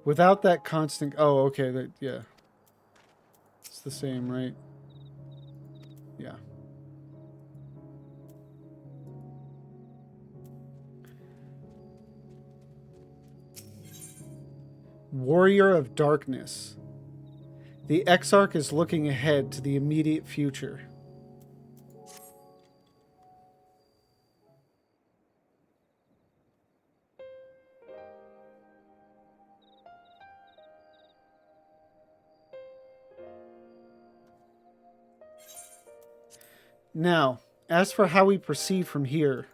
Without that constant... Oh, okay. Yeah. It's the same, right? Yeah. Warrior of Darkness. The Exarch is looking ahead to the immediate future. Now, as for how we proceed from here...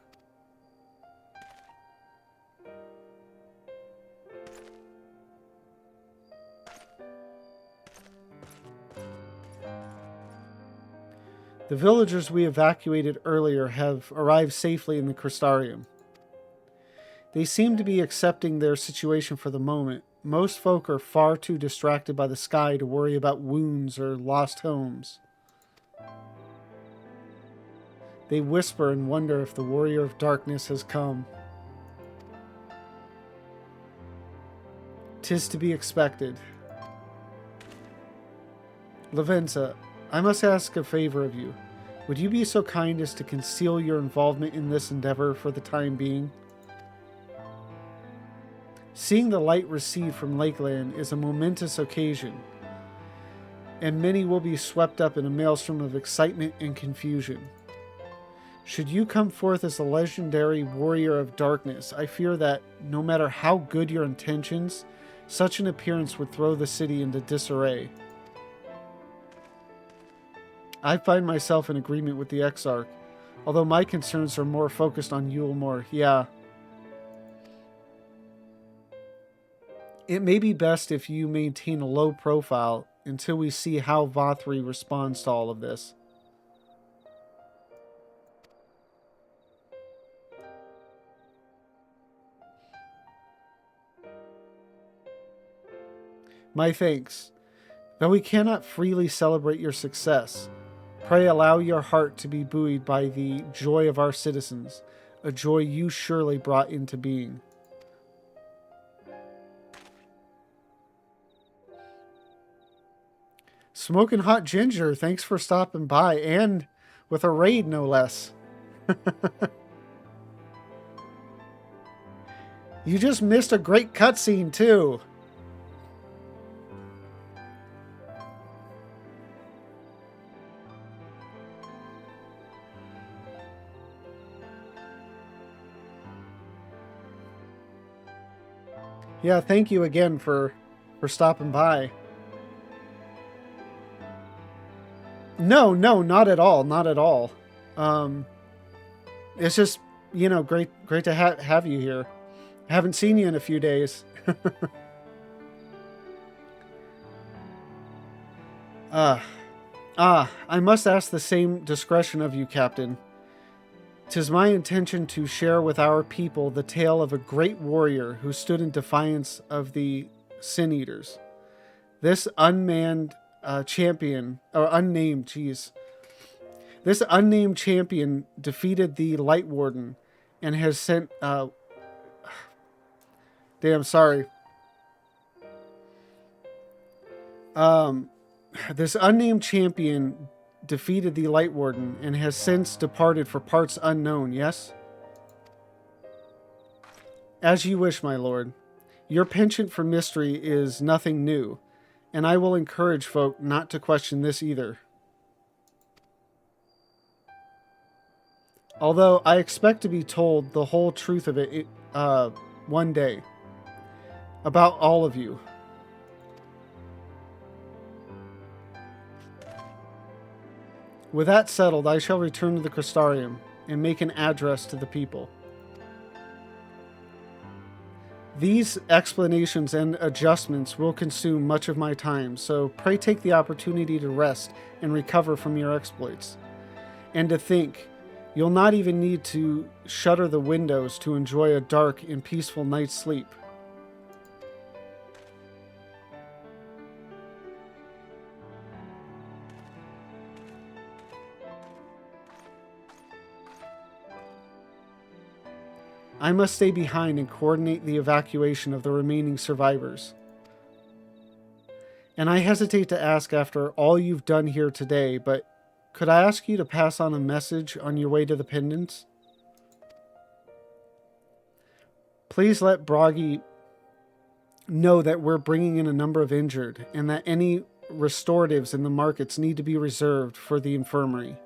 The villagers we evacuated earlier have arrived safely in the Crystarium. They seem to be accepting their situation for the moment. Most folk are far too distracted by the sky to worry about wounds or lost homes. They whisper and wonder if the Warrior of Darkness has come. 'Tis to be expected. Lavenza, I must ask a favor of you. Would you be so kind as to conceal your involvement in this endeavor for the time being? Seeing the light recede from Lakeland is a momentous occasion, and many will be swept up in a maelstrom of excitement and confusion. Should you come forth as a legendary warrior of darkness, I fear that, no matter how good your intentions, such an appearance would throw the city into disarray. I find myself in agreement with the Exarch, although my concerns are more focused on Yulemore. Yeah. It may be best if you maintain a low profile until we see how Vothri responds to all of this. My thanks. Though we cannot freely celebrate your success, pray allow your heart to be buoyed by the joy of our citizens, a joy you surely brought into being. Smoking Hot Ginger, thanks for stopping by, and with a raid, no less. You just missed a great cutscene, too. Yeah, thank you again for stopping by. No, not at all. Not at all. It's just, great to have you here. I haven't seen you in a few days. I must ask the same discretion of you, Captain. 'Tis my intention to share with our people the tale of a great warrior who stood in defiance of the Sin Eaters. This unnamed champion defeated the Light Warden and has sent... This unnamed champion defeated the Light Warden and has since departed for parts unknown, yes? As you wish, my lord. Your penchant for mystery is nothing new, and I will encourage folk not to question this either. Although I expect to be told the whole truth of it one day. About all of you. With that settled, I shall return to the Crystarium and make an address to the people. These explanations and adjustments will consume much of my time, so pray take the opportunity to rest and recover from your exploits. And to think, you'll not even need to shutter the windows to enjoy a dark and peaceful night's sleep. I must stay behind and coordinate the evacuation of the remaining survivors. And I hesitate to ask after all you've done here today, but could I ask you to pass on a message on your way to the pendants? Please let Bragi know that we're bringing in a number of injured, and that any restoratives in the markets need to be reserved for the infirmary.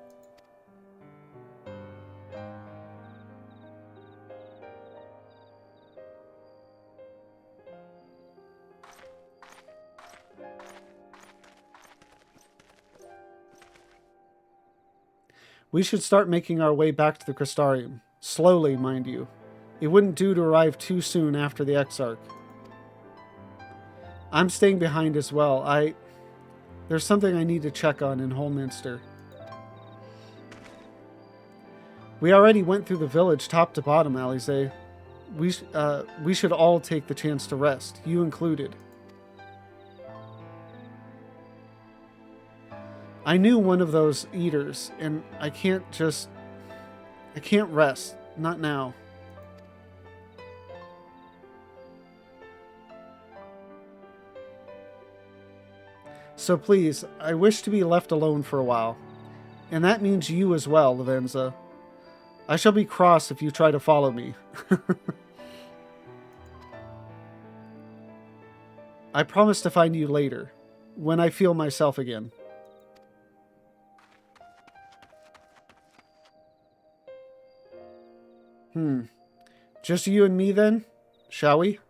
We should start making our way back to the Crystarium. Slowly, mind you. It wouldn't do to arrive too soon after the Exarch. I'm staying behind as well. There's something I need to check on in Holminster. We already went through the village top to bottom, Alize. We should all take the chance to rest, you included. I knew one of those eaters, and I can't rest. Not now. So please, I wish to be left alone for a while. And that means you as well, Lavenza. I shall be cross if you try to follow me. I promise to find you later, when I feel myself again. Just you and me then? Shall we?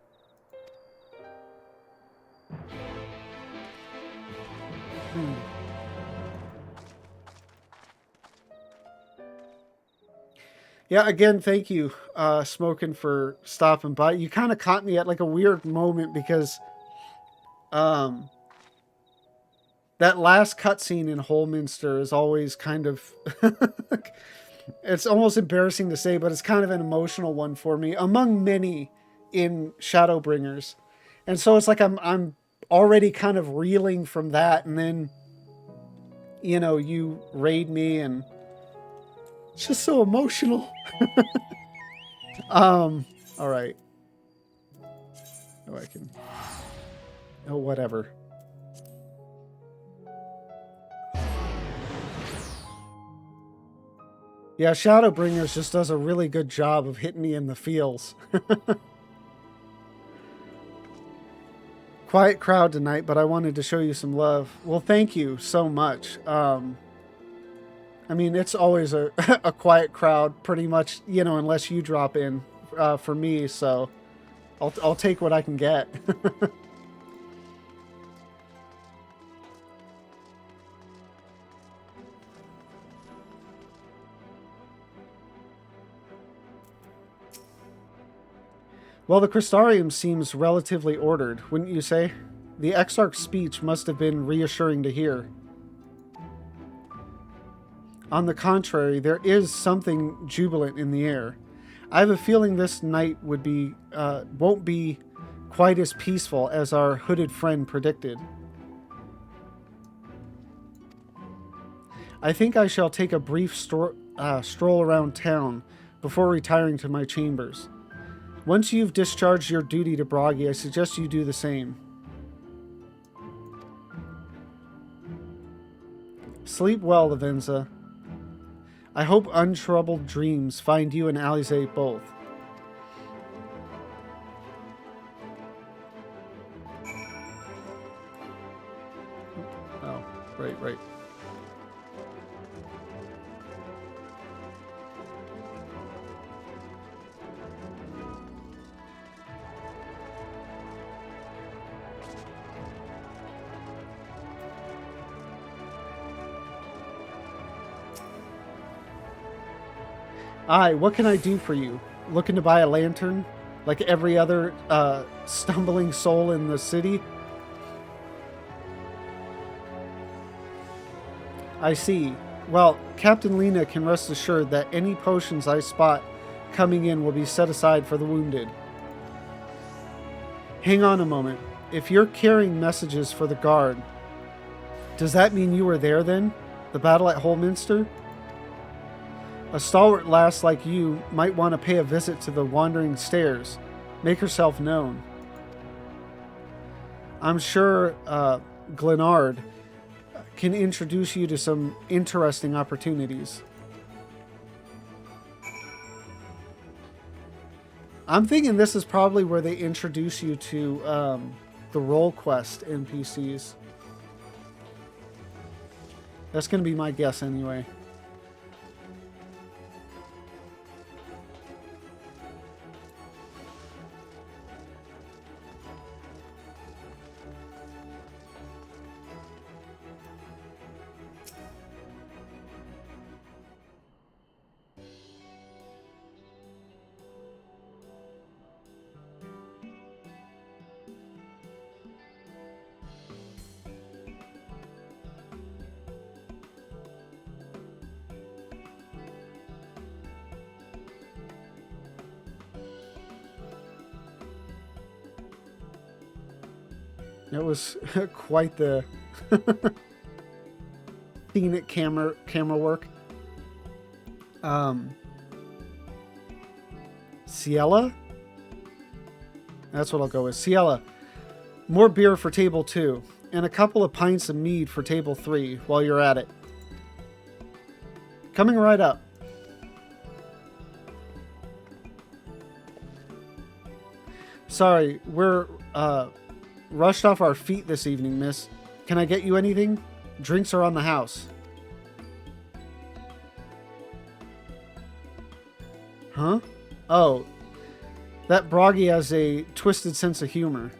Yeah, again, thank you, Smokin', for stopping by. You kind of caught me at like a weird moment because that last cutscene in Holminster is always kind of... It's almost embarrassing to say, but it's kind of an emotional one for me, among many in Shadowbringers. And so it's like I'm already kind of reeling from that, and then, you know, you raid me, and it's just so emotional. All right. Oh, I can... Oh, whatever. Yeah, Shadowbringers just does a really good job of hitting me in the feels. Quiet crowd tonight, but I wanted to show you some love. Well, thank you so much. I mean, it's always a quiet crowd, pretty much, you know, unless you drop in for me, so I'll take what I can get. Well, the Crystarium seems relatively ordered, wouldn't you say? The Exarch's speech must have been reassuring to hear. On the contrary, there is something jubilant in the air. I have a feeling this night won't be quite as peaceful as our hooded friend predicted. I think I shall take a brief stroll around town before retiring to my chambers. Once you've discharged your duty to Bragi, I suggest you do the same. Sleep well, Lavenza. I hope untroubled dreams find you and Alize both. Oh, right. Aye, what can I do for you? Looking to buy a lantern? Like every other stumbling soul in the city? I see. Well, Captain Lena can rest assured that any potions I spot coming in will be set aside for the wounded. Hang on a moment. If you're carrying messages for the guard, does that mean you were there then? The battle at Holminster? A stalwart lass like you might want to pay a visit to the Wandering Stairs. Make herself known. I'm sure Glenard can introduce you to some interesting opportunities. I'm thinking this is probably where they introduce you to the role quest NPCs. That's going to be my guess anyway. It was quite the scenic camera work. Ciela? That's what I'll go with. Ciela. More beer for table 2, and a couple of pints of mead for table 3 while you're at it. Coming right up. Sorry, we're rushed off our feet this evening, miss. Can I get you anything? Drinks are on the house. Huh? Oh. That Broggy has a twisted sense of humor.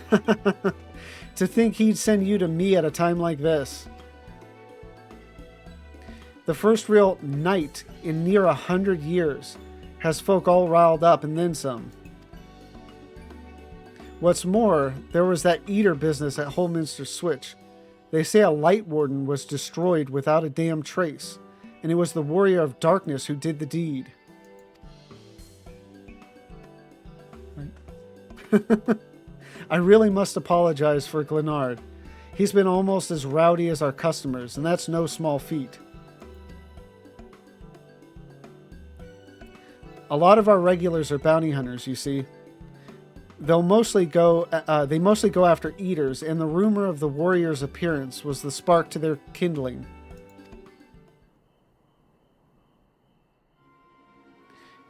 To think he'd send you to me at a time like this. The first real night in near 100 years has folk all riled up and then some. What's more, there was that eater business at Holminster Switch. They say a light warden was destroyed without a damn trace, and it was the warrior of darkness who did the deed. I really must apologize for Glenard. He's been almost as rowdy as our customers, and that's no small feat. A lot of our regulars are bounty hunters, you see. They mostly go after eaters, and the rumor of the warrior's appearance was the spark to their kindling.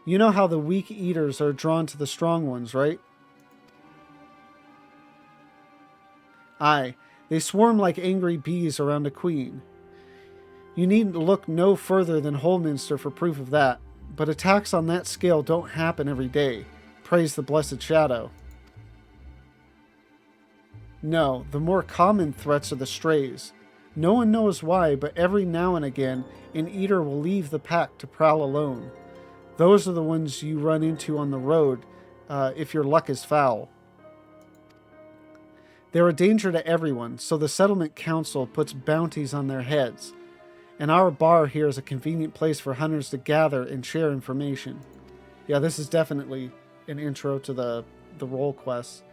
You know how the weak eaters are drawn to the strong ones, right? Aye, they swarm like angry bees around a queen. You need look no further than Holminster for proof of that. But attacks on that scale don't happen every day. Praise the blessed shadow. No, the more common threats are the strays. No one knows why, but every now and again, an eater will leave the pack to prowl alone. Those are the ones you run into on the road if your luck is foul. They're a danger to everyone, so the settlement council puts bounties on their heads. And our bar here is a convenient place for hunters to gather and share information. Yeah, this is definitely an intro to the role quests.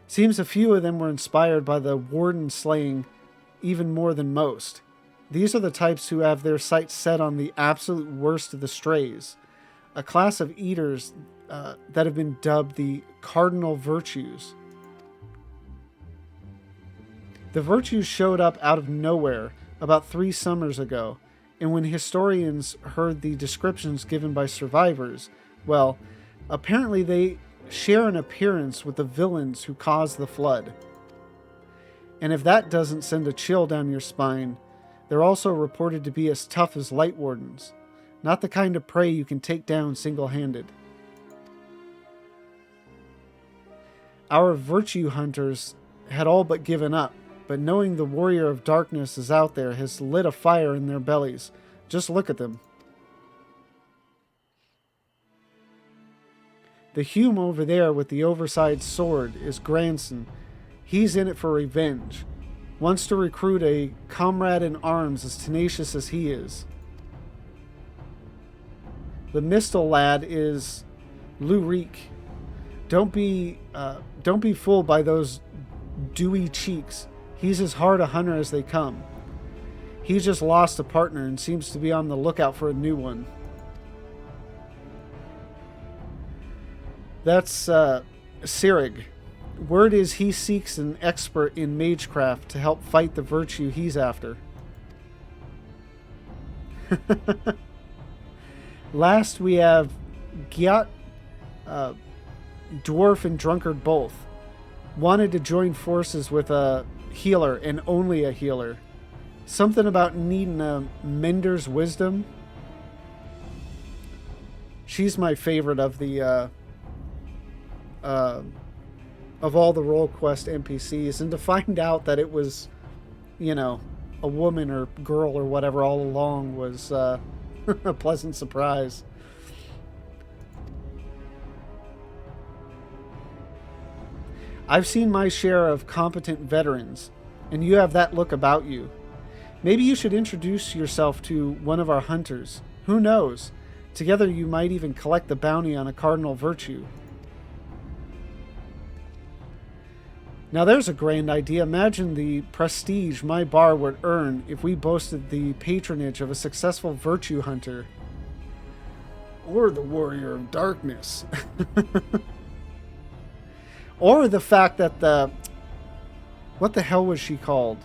Seems a few of them were inspired by the warden slaying even more than most. These are the types who have their sights set on the absolute worst of the strays, a class of eaters that have been dubbed the cardinal virtues. The virtues showed up out of nowhere about 3 summers ago, and when historians heard the descriptions given by survivors, well, apparently they share an appearance with the villains who caused the flood. And if that doesn't send a chill down your spine, they're also reported to be as tough as light wardens, not the kind of prey you can take down single-handed. Our virtue hunters had all but given up, but knowing the warrior of darkness is out there has lit a fire in their bellies. Just look at them. The Hume over there with the oversized sword is Granson. He's in it for revenge. Wants to recruit a comrade in arms as tenacious as he is. The Mistle lad is Lurik. Don't be fooled by those dewy cheeks. He's as hard a hunter as they come. He just lost a partner and seems to be on the lookout for a new one. That's Sirig. Word is he seeks an expert in magecraft to help fight the virtue he's after. Last we have Gyat, dwarf and drunkard both. Wanted to join forces with a healer and only a healer. Something about needing a mender's wisdom. She's my favorite of the of all the role quest NPCs, and to find out that it was, you know, a woman or girl or whatever all along was a pleasant surprise. I've seen my share of competent veterans, and you have that look about you. Maybe you should introduce yourself to one of our hunters. Who knows? Together you might even collect the bounty on a cardinal virtue. Now there's a grand idea. Imagine the prestige my bar would earn if we boasted the patronage of a successful virtue hunter. Or the warrior of darkness. Or the fact that the... What the hell was she called?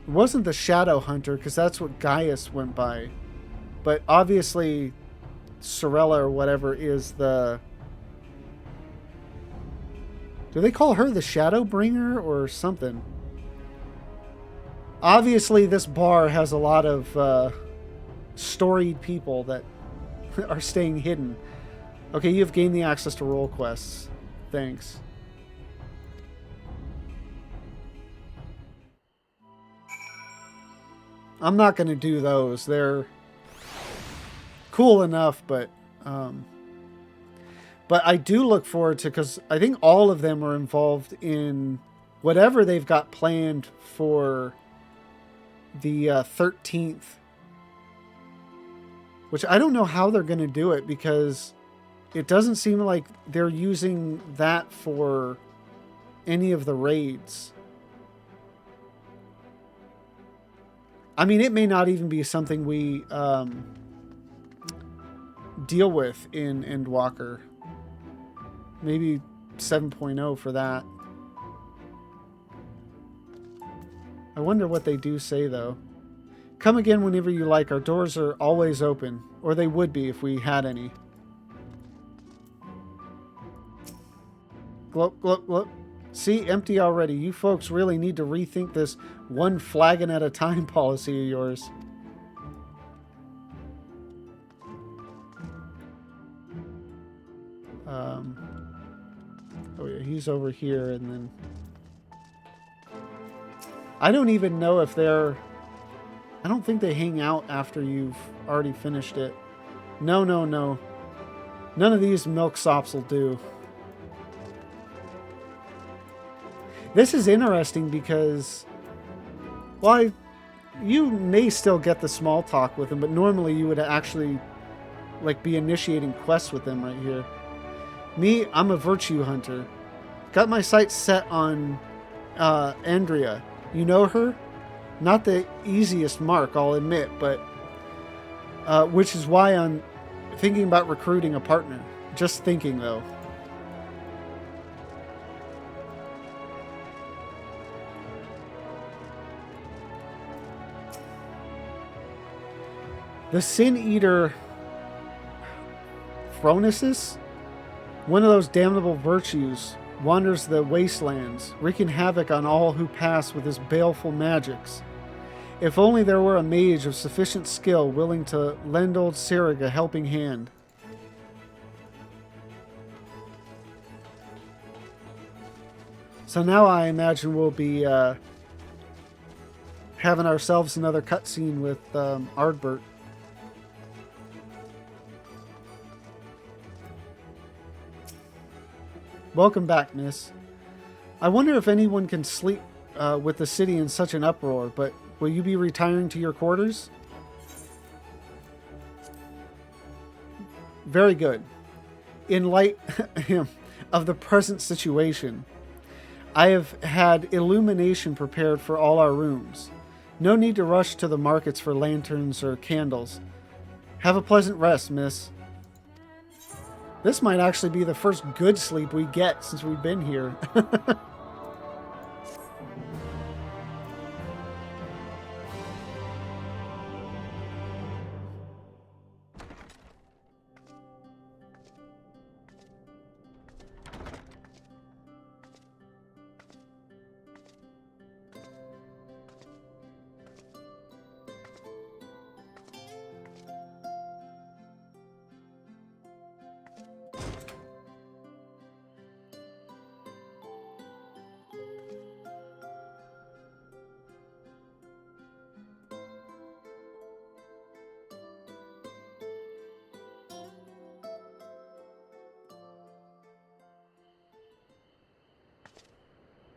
It wasn't the Shadow Hunter, because that's what Gaius went by. But obviously, Sorella or whatever is the... Do they call her the Shadow Bringer or something? Obviously, this bar has a lot of storied people that are staying hidden. Okay, you've gained the access to role quests. Thanks. I'm not going to do those. They're cool enough, but I do look forward to, because I think all of them are involved in whatever they've got planned for the 13th. Which I don't know how they're going to do it, because it doesn't seem like they're using that for any of the raids. I mean, it may not even be something we deal with in Endwalker. Maybe 7.0 for that. I wonder what they do say, though. Come again whenever you like. Our doors are always open. Or they would be if we had any. Glop, glop, glop. See, empty already. You folks really need to rethink this one flagon at a time policy of yours. Oh yeah, he's over here, and then... I don't even know if they're... I don't think they hang out after you've already finished it. No, no, no. None of these milksops will do. This is interesting because, well, you may still get the small talk with them, but normally you would actually like be initiating quests with them right here. Me, I'm a virtue hunter. Got my sights set on Andrea. You know her? Not the easiest mark, I'll admit, but which is why I'm thinking about recruiting a partner. Just thinking, though. The Sin Eater Phronesis, one of those damnable virtues, wanders the wastelands, wreaking havoc on all who pass with his baleful magics. If only there were a mage of sufficient skill willing to lend old Sirig a helping hand. So now I imagine we'll be having ourselves another cutscene with Ardbert. Welcome back, Miss. I wonder if anyone can sleep with the city in such an uproar, but will you be retiring to your quarters? Very good. In light of the present situation, I have had illumination prepared for all our rooms. No need to rush to the markets for lanterns or candles. Have a pleasant rest, miss. This might actually be the first good sleep we get since we've been here.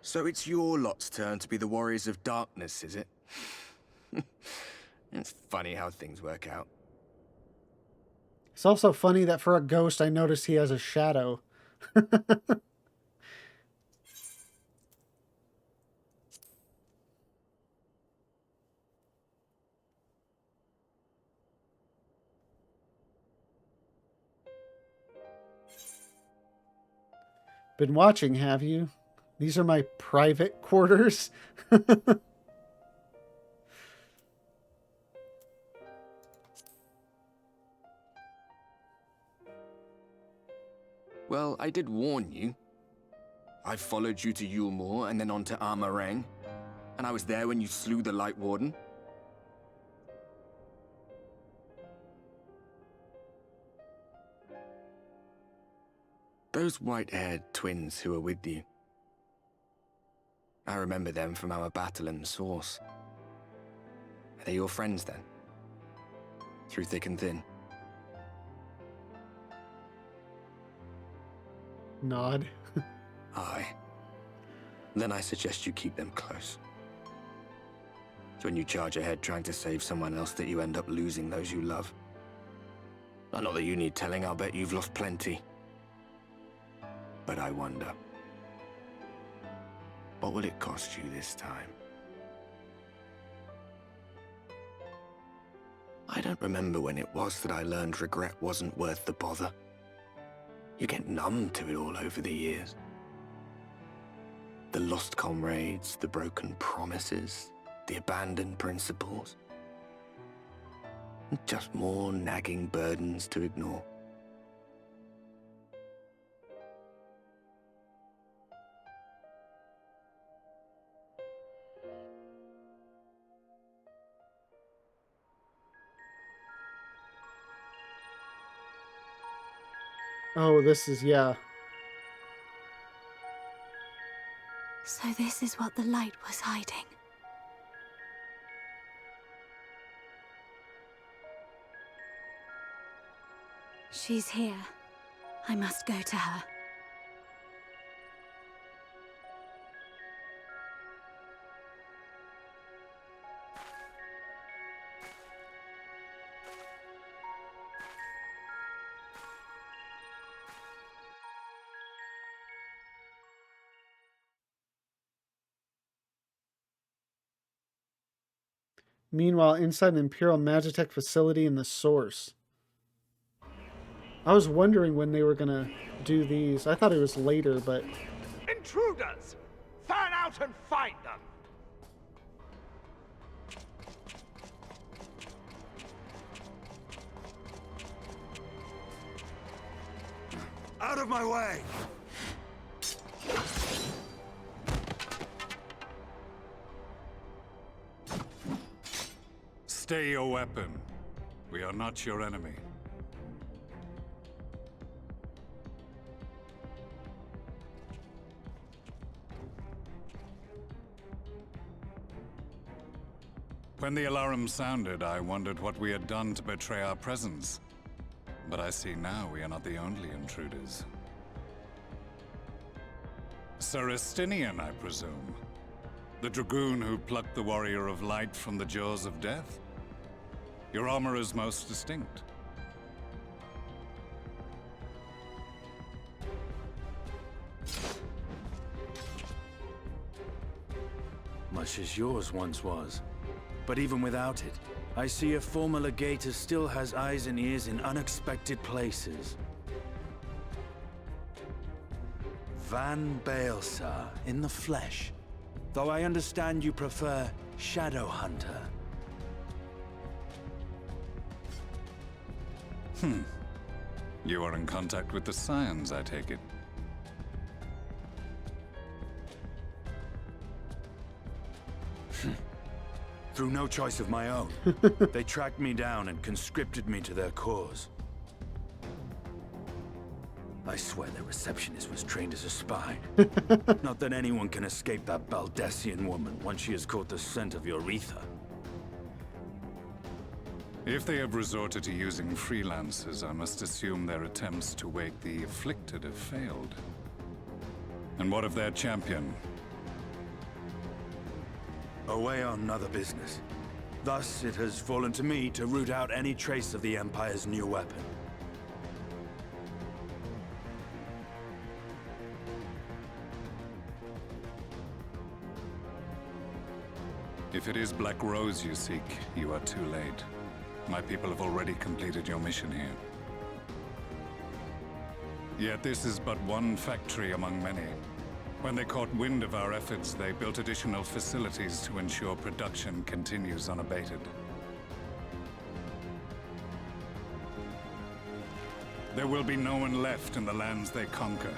So it's your lot's turn to be the Warriors of Darkness, is it? It's funny how things work out. It's also funny that for a ghost, I noticed he has a shadow. Been watching, have you? These are my private quarters. Well, I did warn you. I followed you to Yulmore and then on to Armarang. And I was there when you slew the Light Warden. Those white-haired twins who were with you. I remember them from our battle in the Source. Are they your friends then? Through thick and thin? Nod. Aye. Then I suggest you keep them close. It's when you charge ahead trying to save someone else that you end up losing those you love. Not that you need telling, I'll bet you've lost plenty. But I wonder, what will it cost you this time? I don't remember when it was that I learned regret wasn't worth the bother. You get numb to it all over the years. The lost comrades, the broken promises, the abandoned principles. Just more nagging burdens to ignore. Oh, this is, yeah. So this is what the light was hiding. She's here. I must go to her. Meanwhile, inside an Imperial Magitech facility in the Source. I was wondering when they were gonna do these. I thought it was later, but... Intruders! Fan out and find them! Out of my way! Stay your weapon. We are not your enemy. When the alarm sounded, I wondered what we had done to betray our presence. But I see now we are not the only intruders. Sir Estinian, I presume. The dragoon who plucked the Warrior of Light from the jaws of death? Your armor is most distinct. Much as yours once was. But even without it, I see a former legator still has eyes and ears in unexpected places. Van Baelsar, in the flesh. Though I understand you prefer Shadow Hunter. You are in contact with the Scions, I take it. Through no choice of my own. They tracked me down and conscripted me to their cause. I swear their receptionist was trained as a spy. Not that anyone can escape that Baldessian woman once she has caught the scent of your ether. If they have resorted to using freelancers, I must assume their attempts to wake the afflicted have failed. And what of their champion? Away on other business. Thus, it has fallen to me to root out any trace of the Empire's new weapon. If it is Black Rose you seek, you are too late. My people have already completed your mission here. Yet this is but one factory among many. When they caught wind of our efforts, they built additional facilities to ensure production continues unabated. There will be no one left in the lands they conquer.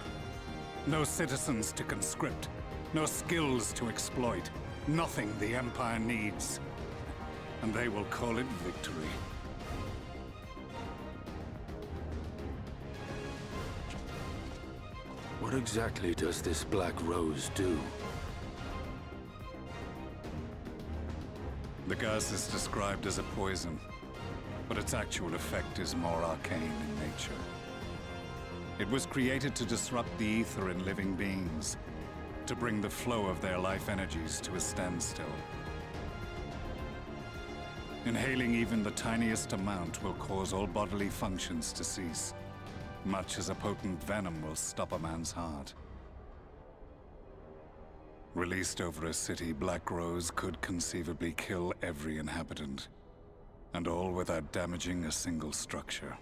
No citizens to conscript. No skills to exploit. Nothing the Empire needs. And they will call it victory. What exactly does this Black Rose do? The gas is described as a poison, but its actual effect is more arcane in nature. It was created to disrupt the ether in living beings, to bring the flow of their life energies to a standstill. Inhaling even the tiniest amount will cause all bodily functions to cease, much as a potent venom will stop a man's heart. Released over a city, Black Rose could conceivably kill every inhabitant, and all without damaging a single structure.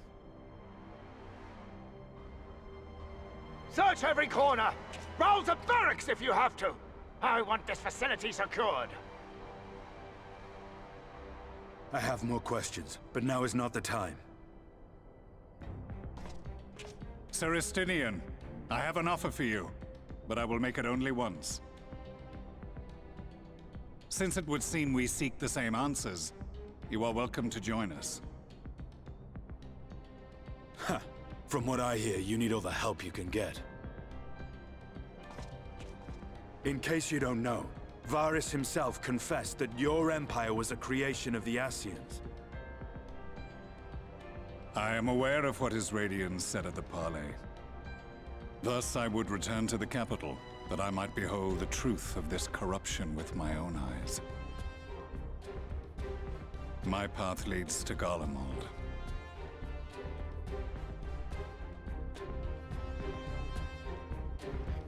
Search every corner! Rouse the barracks if you have to! I want this facility secured! I have more questions, but now is not the time. Sir Estinian, I have an offer for you, but I will make it only once. Since it would seem we seek the same answers, you are welcome to join us. Ha! From what I hear, you need all the help you can get. In case you don't know, Varys himself confessed that your empire was a creation of the Ascians. I am aware of what his Radians said at the parley. Thus I would return to the capital, that I might behold the truth of this corruption with my own eyes. My path leads to Garlemald.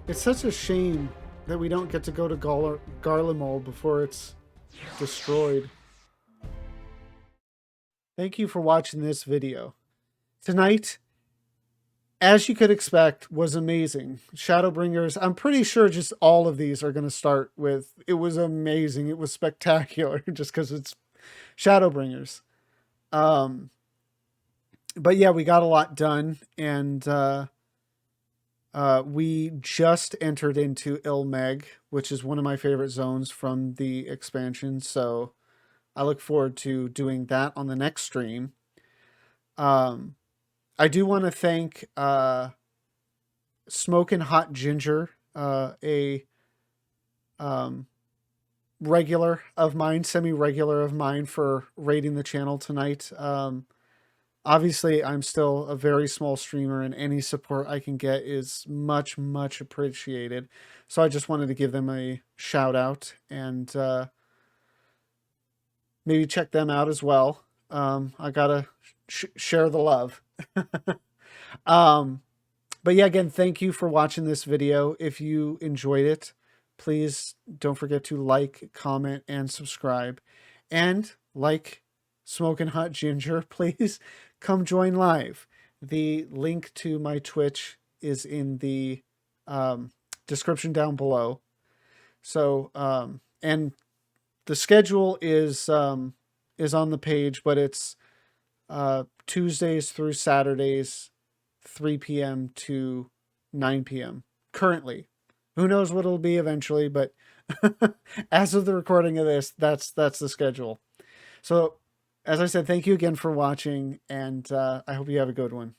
It's such a shame that we don't get to go to Garlemald before it's destroyed. Thank you for watching this video. Tonight, as you could expect, was amazing. Shadowbringers, I'm pretty sure just all of these are going to start with, it was amazing, it was spectacular, just because it's Shadowbringers. But yeah, we got a lot done, and we just entered into Ilmeg, which is one of my favorite zones from the expansion, so I look forward to doing that on the next stream. I do want to thank Smokin' Hot Ginger, a regular of mine, semi-regular of mine, for raiding the channel tonight. Obviously, I'm still a very small streamer, and any support I can get is much, much appreciated. So I just wanted to give them a shout out, and maybe check them out as well. I gotta share the love. But yeah, again, thank you for watching this video. If you enjoyed it, please don't forget to like, comment, and subscribe. And like Smoking Hot Ginger, please come join live. The link to my Twitch is in the description down below. So, and the schedule is on the page, but it's Tuesdays through Saturdays, 3 p.m. to 9 p.m. currently. Who knows what it'll be eventually, but as of the recording of this, that's the schedule. So, as I said, thank you again for watching, and I hope you have a good one.